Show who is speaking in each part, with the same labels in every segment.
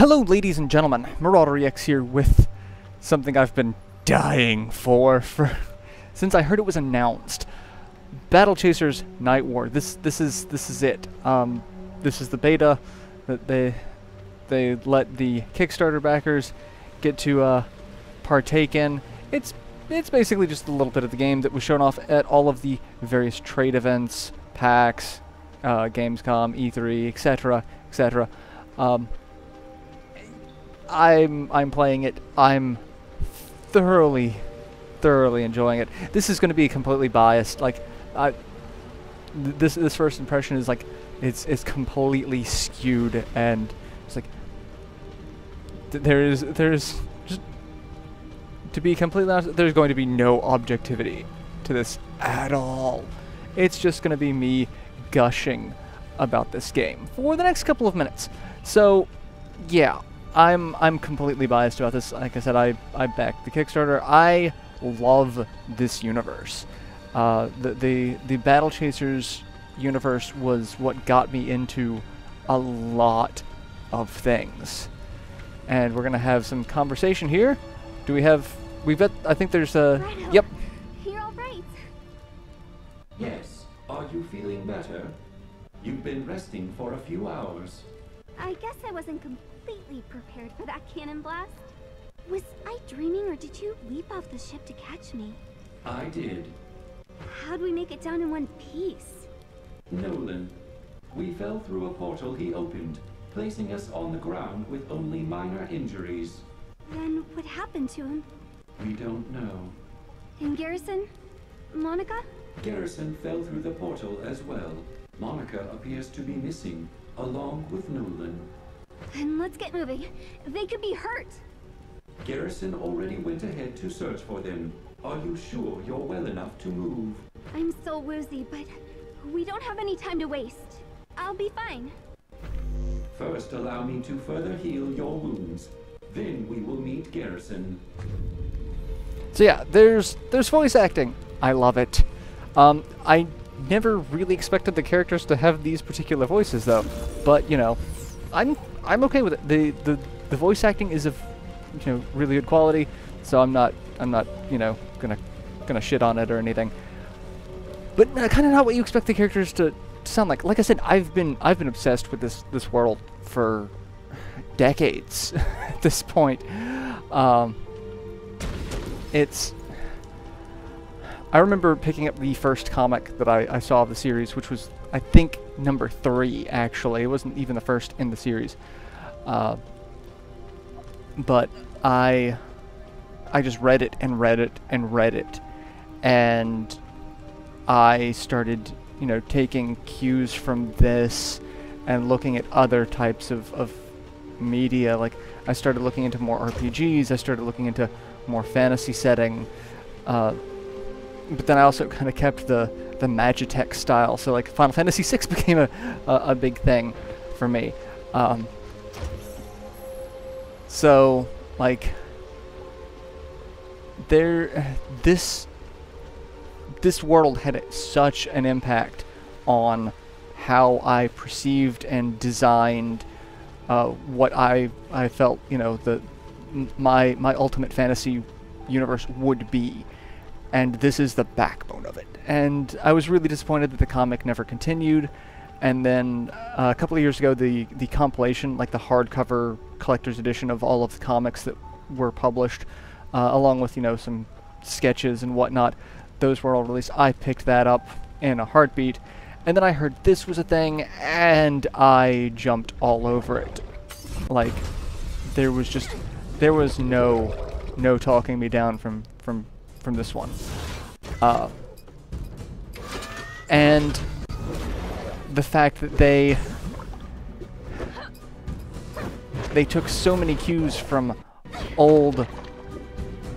Speaker 1: Hello ladies and gentlemen, Marauderex here with something I've been dying for since I heard it was announced. Battle Chasers Nightwar. This is it. This is the beta that they let the Kickstarter backers get to partake in. It's basically just a little bit of the game that was shown off at all of the various trade events, PAX, Gamescom, E3, etc., etc. I'm playing it. I'm thoroughly enjoying it. This is going to be completely biased. Like, this first impression is like it's completely skewed, and it's like there's just, to be completely honest, there's going to be no objectivity to this at all. It's just going to be me gushing about this game for the next couple of minutes. So, yeah. I'm completely biased about this. Like I said, I backed the Kickstarter. I love this universe. The Battle Chasers universe was what got me into a lot of things. And we're gonna have some conversation here. We've got, I think there's a,
Speaker 2: Rhino,
Speaker 1: yep.
Speaker 2: You're all right.
Speaker 3: Yes. Are you feeling better? You've been resting for a few hours.
Speaker 2: I guess I wasn't completely prepared for that cannon blast. Was I dreaming, or did you leap off the ship to catch me?
Speaker 3: I did.
Speaker 2: How'd we make it down in one piece?
Speaker 3: Nolan. We fell through a portal he opened, placing us on the ground with only minor injuries.
Speaker 2: Then what happened to him?
Speaker 3: We don't know.
Speaker 2: And Garrison? Monica?
Speaker 3: Garrison fell through the portal as well. Monica appears to be missing, along with Nolan.
Speaker 2: Then let's get moving. They could be hurt.
Speaker 3: Garrison already went ahead to search for them. Are you sure you're well enough to move?
Speaker 2: I'm so woozy, but we don't have any time to waste. I'll be fine.
Speaker 3: First, allow me to further heal your wounds. Then we will meet Garrison.
Speaker 1: So yeah, there's voice acting. I love it. I never really expected the characters to have these particular voices though, but you know, I'm okay with it. The voice acting is of, you know, really good quality, so I'm not you know gonna shit on it or anything. But kind of not what you expect the characters to sound like. Like I said, I've been obsessed with this world for decades at this point. I remember picking up the first comic that I saw of the series, which was, I think, number 3, actually. It wasn't even the first in the series. But I just read it and read it and read it. And I started, you know, taking cues from this and looking at other types of media. Like, I started looking into more RPGs. I started looking into more fantasy setting. But then I also kind of kept the Magitech style, so like Final Fantasy VI became a big thing for me. So like this world had such an impact on how I perceived and designed what I felt, you know, my ultimate fantasy universe would be. And this is the backbone of it. And I was really disappointed that the comic never continued. And then a couple of years ago, the compilation, like the hardcover collector's edition of all of the comics that were published, along with, you know, some sketches and whatnot, those were all released. I picked that up in a heartbeat. And then I heard this was a thing, and I jumped all over it. Like, there was no talking me down from this one. And the fact that they took so many cues from old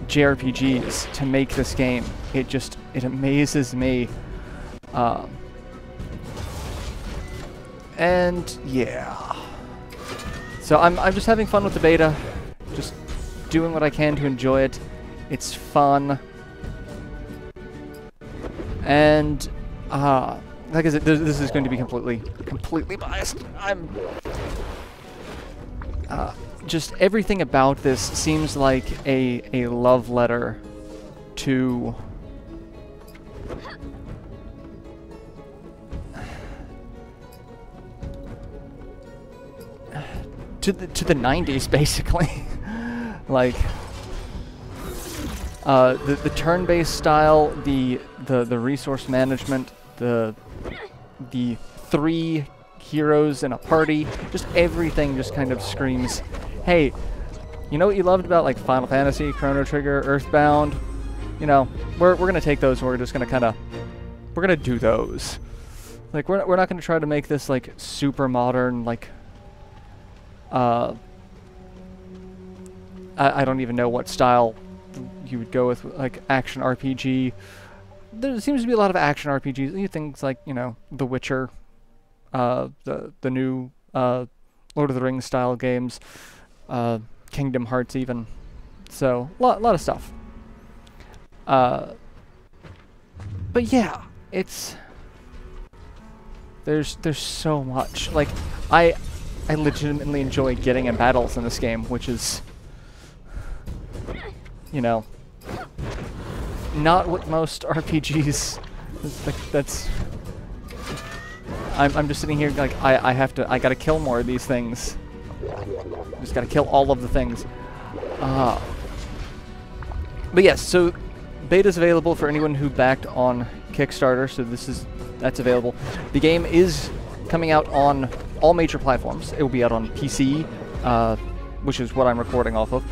Speaker 1: JRPGs to make this game, it amazes me. And yeah. So I'm just having fun with the beta, just doing what I can to enjoy it. It's fun. And like I said, this is going to be completely biased. just everything about this seems like a love letter to the 90s, basically. Like the turn-based style, the resource management, the 3 heroes in a party, just everything just kind of screams, hey, you know what you loved about like Final Fantasy, Chrono Trigger, Earthbound? You know, we're gonna take those and we're just gonna we're gonna do those. Like we're not gonna try to make this like super modern, like I don't even know what style you would go with, like action RPG. There seems to be a lot of action RPGs. Things like, you know, The Witcher, the new Lord of the Rings style games, Kingdom Hearts even. So lot of stuff. But yeah, there's so much. Like I legitimately enjoy getting in battles in this game, which is, you know, not what most RPGs. That's. I'm just sitting here like I gotta kill more of these things. Just gotta kill all of the things. But yes, so beta's available for anyone who backed on Kickstarter. So that's available. The game is coming out on all major platforms. It will be out on PC, which is what I'm recording off of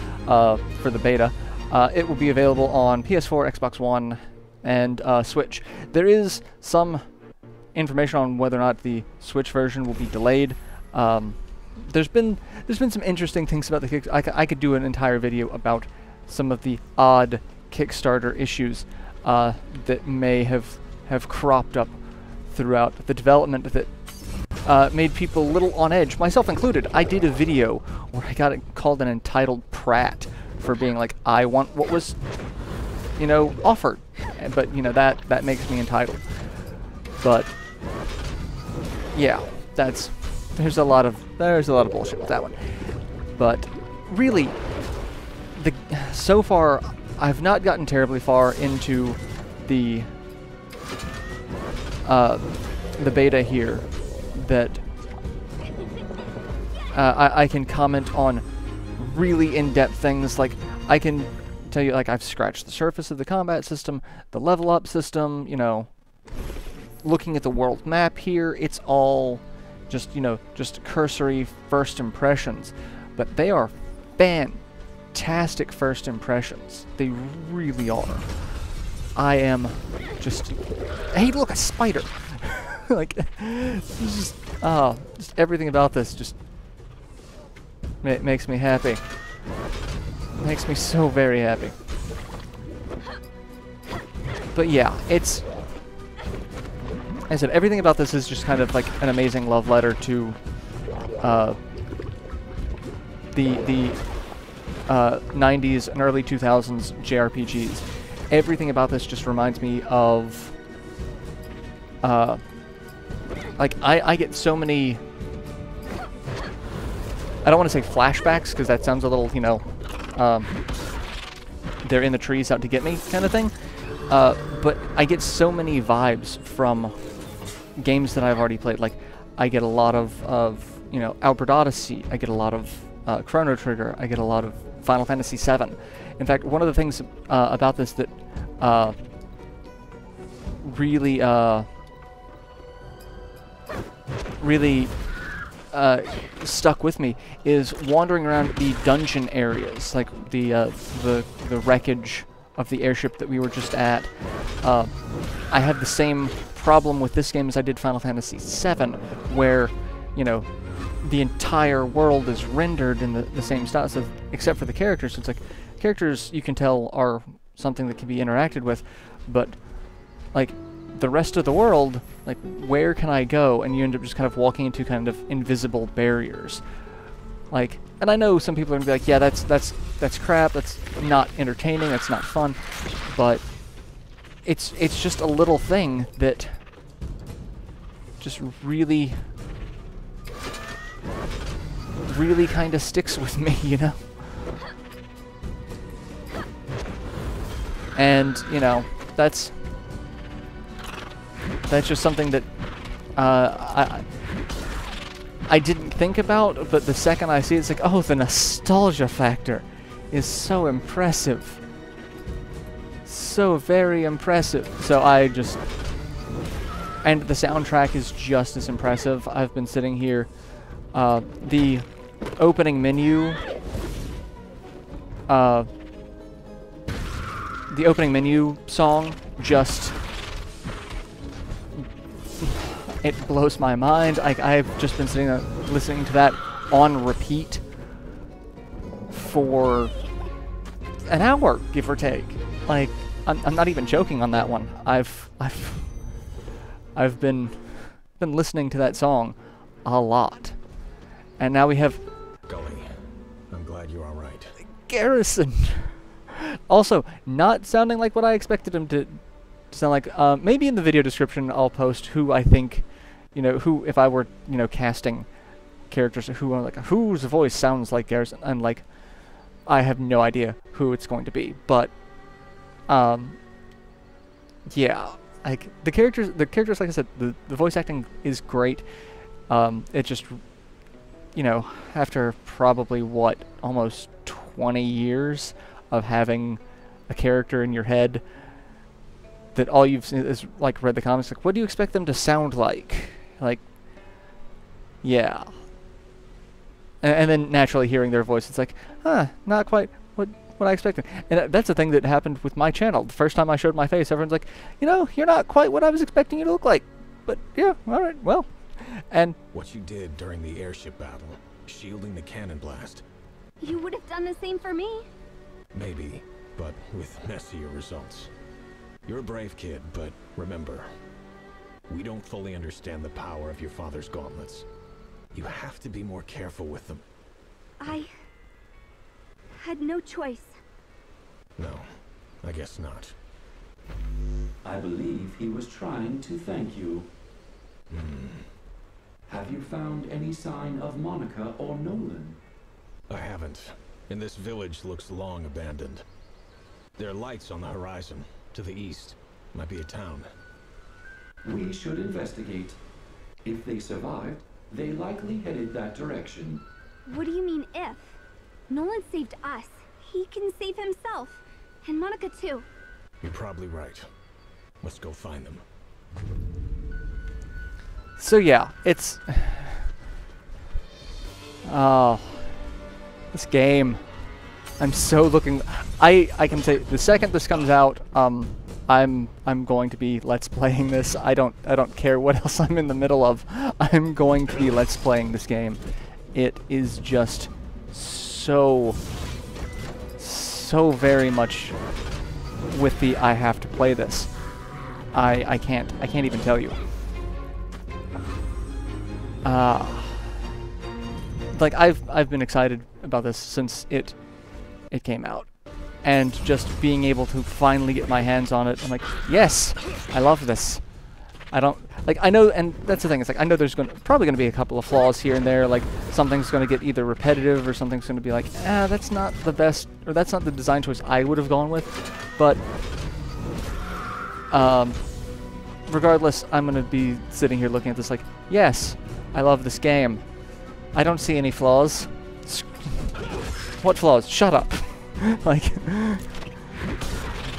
Speaker 1: for the beta. It will be available on PS4, Xbox One, and Switch. There is some information on whether or not the Switch version will be delayed. There's been some interesting things about the Kickstarter. I could do an entire video about some of the odd Kickstarter issues that may have cropped up throughout the development that made people a little on edge, myself included. I did a video where I got it called an entitled prat for being like, I want what was, you know, offered, but you know that makes me entitled. But yeah, there's a lot of bullshit with that one. But really, so far I've not gotten terribly far into the beta here that I can comment on really in-depth things. Like I can tell you, like, I've scratched the surface of the combat system, the level up system, you know, looking at the world map here, it's all just, you know, just cursory first impressions, but they are fantastic first impressions. They really are. I am just, hey, look, a spider. Like, just everything about this just makes me happy. Makes me so very happy. But yeah, it's, as I said, everything about this is just kind of like an amazing love letter to the 90s and early 2000s JRPGs. Everything about this just reminds me of like I get so many, I don't want to say flashbacks because that sounds a little, you know, they're in the trees out to get me kind of thing, but I get so many vibes from games that I've already played. Like I get a lot of you know, Albert Odyssey, I get a lot of Chrono Trigger, I get a lot of Final Fantasy VII. In fact, one of the things about this that really stuck with me is wandering around the dungeon areas, like the wreckage of the airship that we were just at. I had the same problem with this game as I did Final Fantasy VII, where, you know, the entire world is rendered in the same style, so, except for the characters. So it's like, characters you can tell are something that can be interacted with, but like the rest of the world, like, where can I go? And you end up just kind of walking into kind of invisible barriers. Like, and I know some people are gonna be like, yeah, that's crap, that's not entertaining, that's not fun, but it's just a little thing that really kind of sticks with me, you know? And, you know, that's just something that I didn't think about, but the second I see it, it's like, oh, the nostalgia factor is so impressive. So very impressive. So I just... And the soundtrack is just as impressive. I've been sitting here. The opening menu... the opening menu song just... It blows my mind. I've just been sitting there listening to that on repeat for an hour, give or take. Like, I'm not even joking on that one. I've been listening to that song a lot, and now we have
Speaker 4: Gully. I'm glad you're all right.
Speaker 1: Garrison. Also, not sounding like what I expected him to sound like. Maybe in the video description I'll post who I think, you know, who, if I were, you know, casting characters, who are like, whose voice sounds like Garrison, and like, I have no idea who it's going to be, but, yeah, like, the characters, like I said, the voice acting is great. It just, you know, after probably, what, almost 20 years of having a character in your head that all you've seen is, like, read the comics, like, what do you expect them to sound like? Like, yeah. And then naturally hearing their voice, it's like, huh, not quite what I expected. And that's the thing that happened with my channel. The first time I showed my face, everyone's like, you know, you're not quite what I was expecting you to look like. But, yeah, alright, well. And
Speaker 4: what you did during the airship battle, shielding the cannon blast.
Speaker 2: You would have done the same for me.
Speaker 4: Maybe, but with messier results. You're a brave kid, but remember, we don't fully understand the power of your father's gauntlets. You have to be more careful with them.
Speaker 2: I had no choice.
Speaker 4: No, I guess not.
Speaker 3: I believe he was trying to thank you. Have you found any sign of Monica or Nolan?
Speaker 4: I haven't. And this village looks long abandoned. There are lights on the horizon. To the east. Might be a town.
Speaker 3: We should investigate. If they survived, they likely headed that direction.
Speaker 2: What do you mean, if? Nolan saved us. He can save himself. And Monica, too.
Speaker 4: You're probably right. Let's go find them.
Speaker 1: so yeah, it's oh, this game. I'm so looking. I can say the second this comes out, I'm going to be let's playing this. I don't care what else I'm in the middle of. I'm going to be let's playing this game. It is just so very much with the I have to play this. I can't even tell you. Like I've been excited about this since it came out, and just being able to finally get my hands on it, I'm like, yes, I love this. I know, and that's the thing, it's like, I know there's probably going to be a couple of flaws here and there, like, something's going to get either repetitive, or something's going to be like, that's not the best, or that's not the design choice I would have gone with, but, regardless, I'm going to be sitting here looking at this like, yes, I love this game. I don't see any flaws. What flaws? Shut up. Like,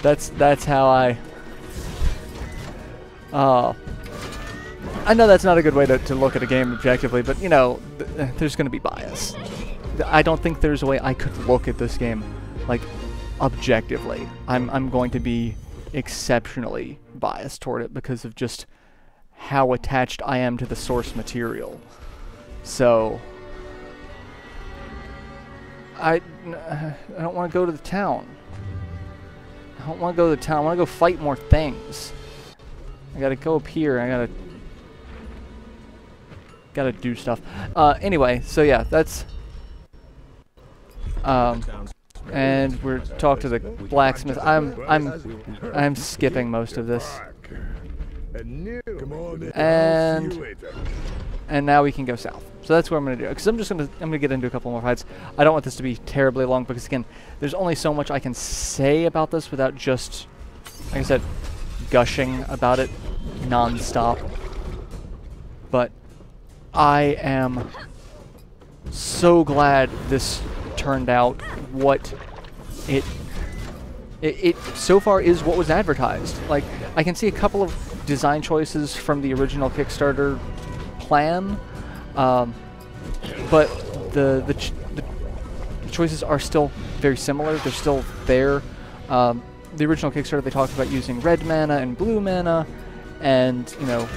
Speaker 1: that's how I know that's not a good way to look at a game objectively, but you know, there's going to be bias. I don't think there's a way I could look at this game like objectively. I'm going to be exceptionally biased toward it because of just how attached I am to the source material. So I don't want to go to the town. I don't want to go to the town. I want to go fight more things. I gotta go up here. I gotta do stuff. Anyway, so yeah, that's and we're talk to the blacksmith. I'm skipping most of this. And now we can go south. So that's what I'm gonna do. Because I'm gonna get into a couple more fights. I don't want this to be terribly long because again, there's only so much I can say about this without just, like I said, gushing about it non-stop. But I am so glad this turned out what it so far is what was advertised. Like, I can see a couple of design choices from the original Kickstarter plan, but the choices are still very similar. They're still there. The original Kickstarter, they talked about using red mana and blue mana, and you know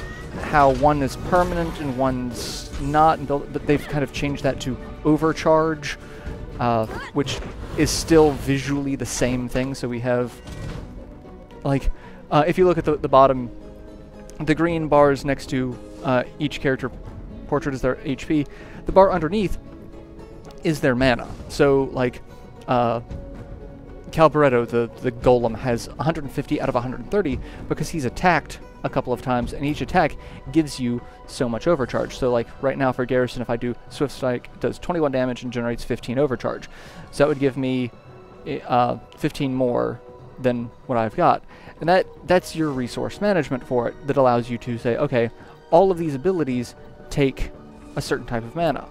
Speaker 1: how one is permanent and one's not, but they've kind of changed that to overcharge, which is still visually the same thing. So we have, like, if you look at the bottom, the green bars next to each character portrait is their HP. The bar underneath is their mana. So, like, Calvaretto, the golem, has 150 out of 130 because he's attacked a couple of times, and each attack gives you so much overcharge. So, like, right now for Garrison, if I do Swift Strike, it does 21 damage and generates 15 overcharge. So that would give me 15 more than what I've got. And that's your resource management for it that allows you to say, okay, all of these abilities take a certain type of mana.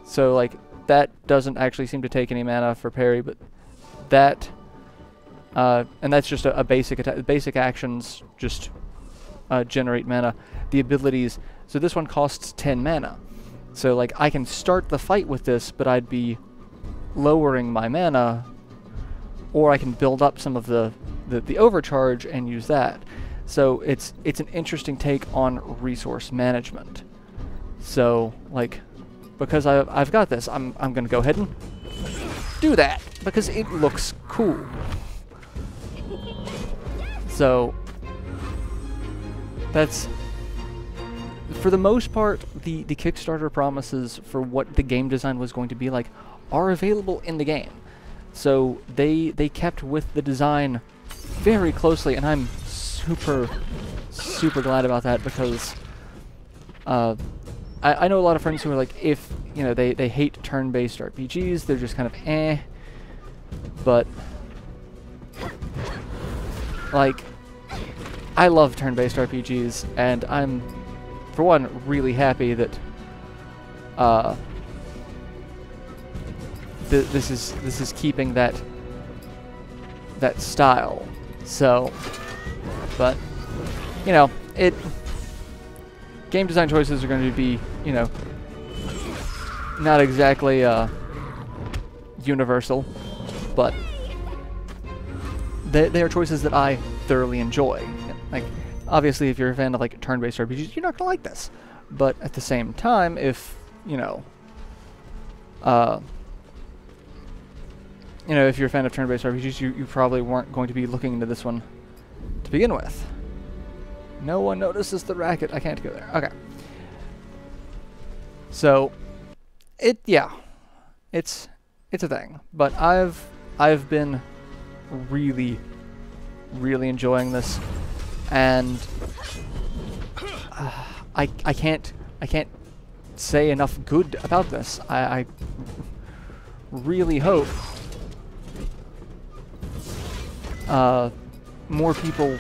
Speaker 1: So, like, that doesn't actually seem to take any mana for parry, but that, and that's just a basic attack. Basic actions just generate mana. The abilities, so this one costs 10 mana. So, like, I can start the fight with this, but I'd be lowering my mana, or I can build up some of the overcharge and use that. So it's an interesting take on resource management. So, like, because I've got this, I'm gonna go ahead and do that because it looks cool. So that's, for the most part, the Kickstarter promises for what the game design was going to be like are available in the game. So they kept with the design very closely, and I'm super glad about that because I know a lot of friends who are like, if, you know, they hate turn-based RPGs, they're just kind of eh, but, like, I love turn-based RPGs, and I'm, for one, really happy that this is keeping that style. So, but, you know, game design choices are going to be, you know, not exactly universal, but they are choices that I thoroughly enjoy. Like, obviously, if you're a fan of, like, turn-based RPGs, you're not gonna like this. But at the same time, if, you know, if you're a fan of turn-based RPGs, you probably weren't going to be looking into this one to begin with. No one notices the racket. I can't go there. Okay. So, it's a thing. But I've been really enjoying this, and I can't say enough good about this. I really hope more people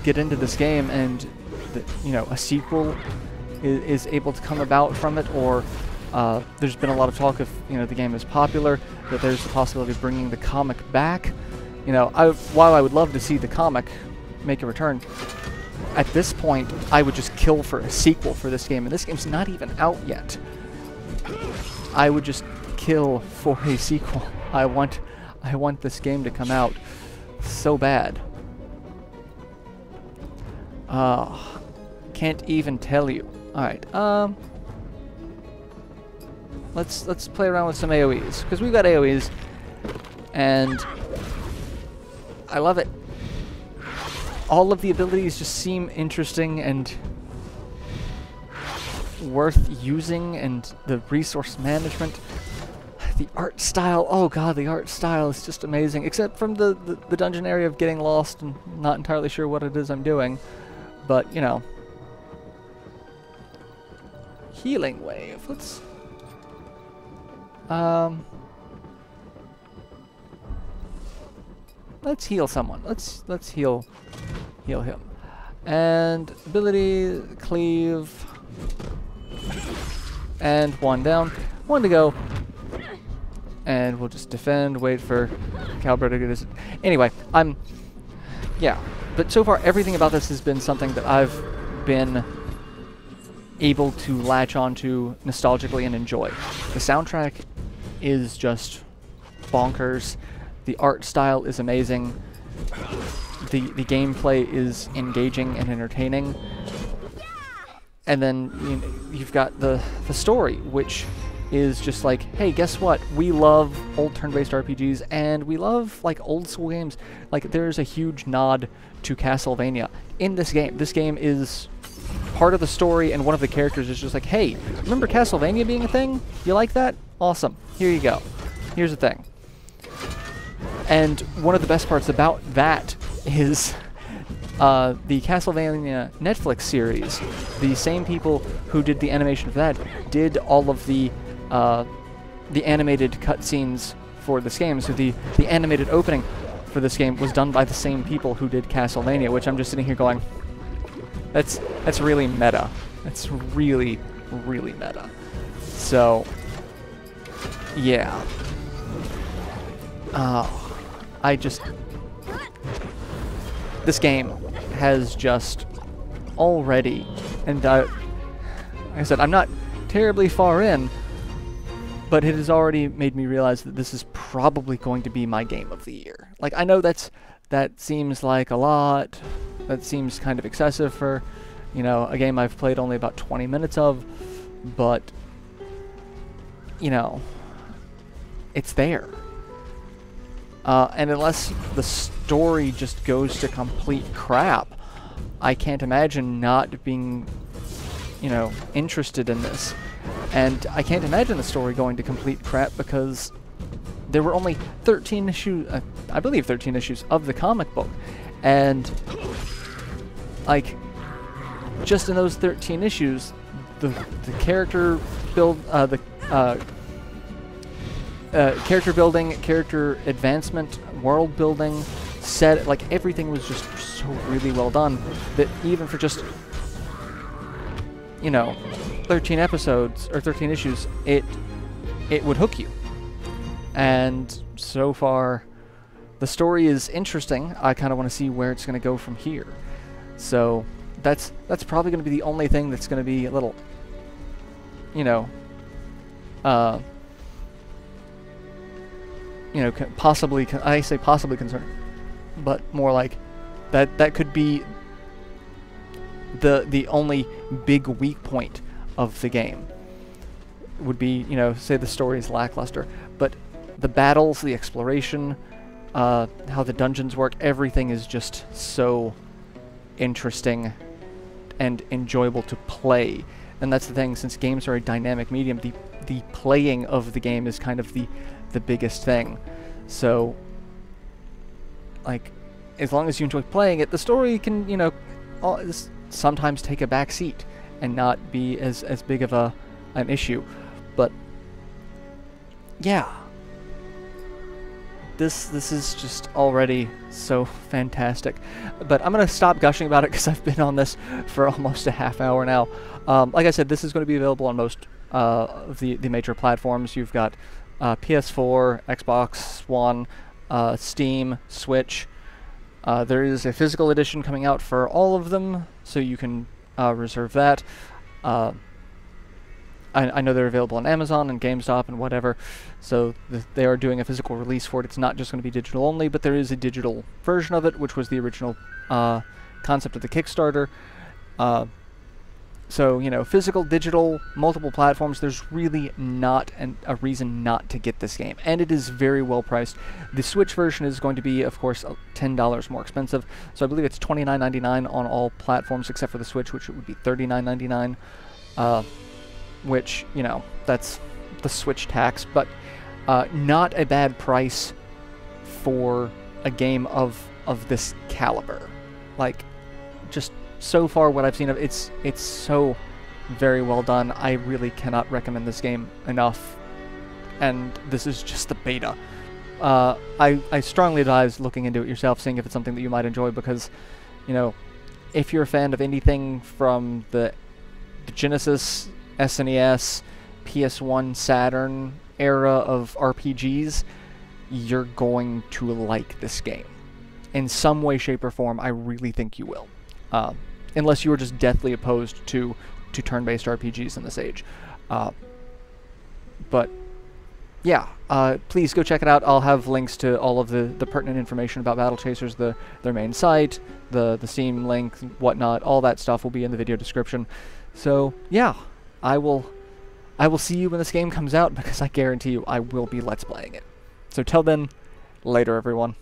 Speaker 1: get into this game, and you know, a sequel is able to come about from it, or there's been a lot of talk, if, you know, the game is popular, that there's the possibility of bringing the comic back. You know, while I would love to see the comic make a return, at this point, I would just kill for a sequel for this game, and this game's not even out yet. I would just kill for a sequel. I want this game to come out so bad. Can't even tell you. All right, let's play around with some AoEs, because we've got AoEs, and I love it. All of the abilities just seem interesting and worth using, and the resource management, the art style, oh god, the art style is just amazing, except from the dungeon area of getting lost and not entirely sure what it is I'm doing. But, you know, healing wave. Let's heal someone. Let's heal him. And ability, cleave. And one down. One to go. And we'll just defend, wait for Caliber to get his... Anyway, yeah. But so far, everything about this has been something that I've been able to latch onto nostalgically and enjoy. The soundtrack is just bonkers. The art style is amazing. The gameplay is engaging and entertaining. And then you've got the story, which is just like, hey, guess what? We love old turn-based RPGs, and we love like old school games. Like, there's a huge nod to Castlevania in this game. This game is part of the story, and one of the characters is just like, hey, remember Castlevania being a thing? You like that? Awesome. Here you go. Here's the thing. And one of the best parts about that is the Castlevania Netflix series. The same people who did the animation of that did all of the animated cutscenes for this game. So the animated opening for this game was done by the same people who did Castlevania, which I'm just sitting here going, that's really meta. That's really, really meta. So, yeah. This game has just already, and like I said, I'm not terribly far in, but it has already made me realize that this is probably going to be my game of the year. Like, I know that seems like a lot, that seems kind of excessive for, a game I've played only about 20 minutes of, but, it's there. And unless the story just goes to complete crap, I can't imagine not being, interested in this. And I can't imagine the story going to complete crap because there were only 13 issues, I believe 13 issues of the comic book. And, like, just in those 13 issues, the character build, character building, character advancement, world building, set, like, everything was just so really well done that even for just, 13 episodes or 13 issues, it would hook you. And so far, the story is interesting. I kind of want to see where it's going to go from here. So that's probably going to be the only thing that's going to be a little, possibly, I say possibly concerned, but more like that could be the only big weak point of the game. Would be, say the story is lackluster, but the battles, the exploration, how the dungeons work, everything is just so interesting and enjoyable to play. And that's the thing, since games are a dynamic medium, the playing of the game is kind of the biggest thing. So, like, as long as you enjoy playing it, the story can, sometimes take a back seat and not be as big of an issue. But yeah, this is just already so fantastic. But I'm gonna stop gushing about it because I've been on this for almost a half hour now. Like I said, this is going to be available on most of the major platforms. You've got PS4, Xbox One, Steam, Switch. There is a physical edition coming out for all of them, so you can reserve that. I know they're available on Amazon and GameStop and whatever, so they are doing a physical release for it. It's not just going to be digital only, but there is a digital version of it, which was the original concept of the Kickstarter. So, physical, digital, multiple platforms, there's really not a reason not to get this game. And it is very well priced. The Switch version is going to be, of course, $10 more expensive. So I believe it's $29.99 on all platforms except for the Switch, which would be $39.99. Which, that's the Switch tax. But not a bad price for a game of this caliber. Like, just so far what I've seen of it's so very well done. I really cannot recommend this game enough, and this is just the beta. I strongly advise looking into it yourself, seeing if it's something that you might enjoy, because, you know, if you're a fan of anything from the Genesis, SNES, PS1, Saturn era of RPGs, you're going to like this game. In some way, shape, or form, I really think you will. Unless you are just deathly opposed to turn-based RPGs in this age. But yeah, please go check it out. I'll have links to all of the pertinent information about Battle Chasers, their main site, the Steam link, whatnot. All that stuff will be in the video description. So yeah, I will see you when this game comes out, because I guarantee you I will be Let's Playing it. So till then, later everyone.